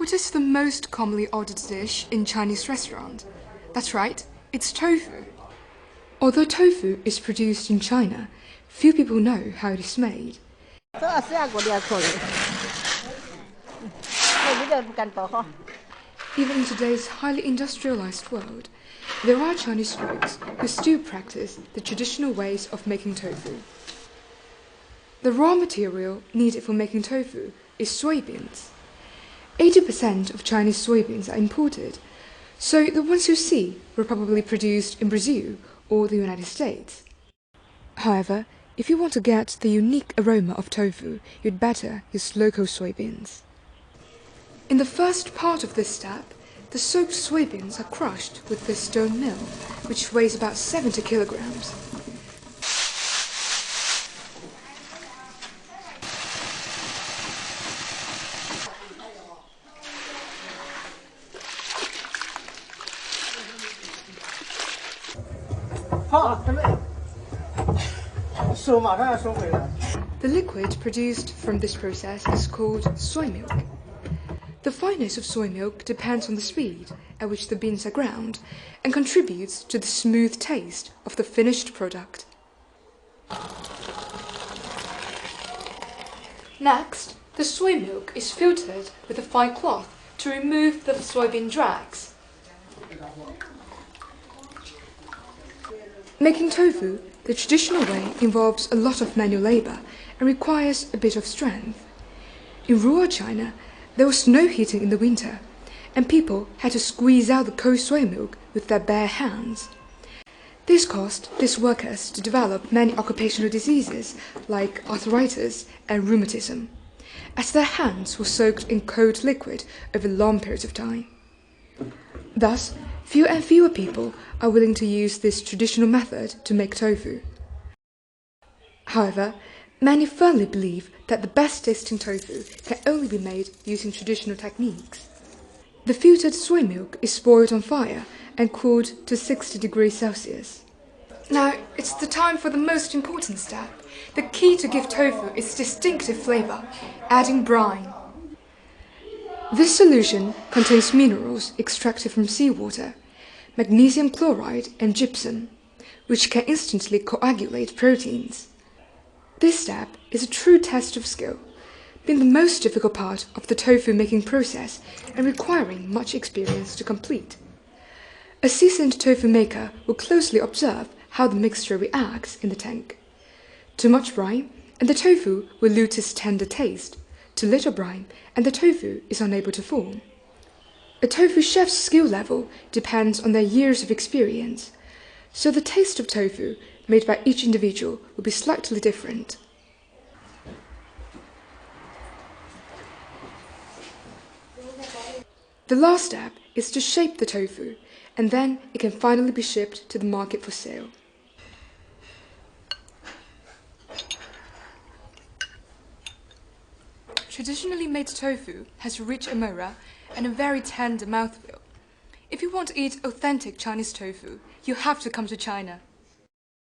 What is the most commonly ordered dish in Chinese restaurant? That's right, it's tofu. Although tofu is produced in China, few people know how it is made. Even in today's highly industrialized world, there are Chinese folks who still practice the traditional ways of making tofu. The raw material needed for making tofu is soybeans. 80% of Chinese soybeans are imported, so the ones you see were probably produced in Brazil or the United States. However, if you want to get the unique aroma of tofu, you'd better use local soybeans. In the first part of this step, the soaked soybeans are crushed with this stone mill, which weighs about 70 kilograms. The liquid produced from this process is called soy milk. The fineness of soy milk depends on the speed at which the beans are ground and contributes to the smooth taste of the finished product. Next, the soy milk is filtered with a fine cloth to remove the soybean dregs. Making tofu the traditional way involves a lot of manual labor and requires a bit of strength. In rural China, there was no heating in the winter, and people had to squeeze out the cold soy milk with their bare hands. This caused these workers to develop many occupational diseases like arthritis and rheumatism, as their hands were soaked in cold liquid over long periods of time. Thus, fewer and fewer people are willing to use this traditional method to make tofu. However, many firmly believe that the best tasting tofu can only be made using traditional techniques. The filtered soy milk is boiled on fire and cooled to 60 degrees Celsius. Now, it's the time for the most important step. The key to give tofu its distinctive flavor, adding brine. This solution contains minerals extracted from seawater, magnesium chloride and gypsum, which can instantly coagulate proteins. This step is a true test of skill, being the most difficult part of the tofu making process and requiring much experience to complete. A seasoned tofu maker will closely observe how the mixture reacts in the tank. Too much brine, and the tofu will lose its tender taste. Too little brine, and the tofu is unable to form. A tofu chef's skill level depends on their years of experience, so the taste of tofu made by each individual will be slightly different. The last step is to shape the tofu, and then it can finally be shipped to the market for sale. Traditionally made tofu has rich aroma and a very tender mouthfeel. If you want to eat authentic Chinese tofu, you have to come to China.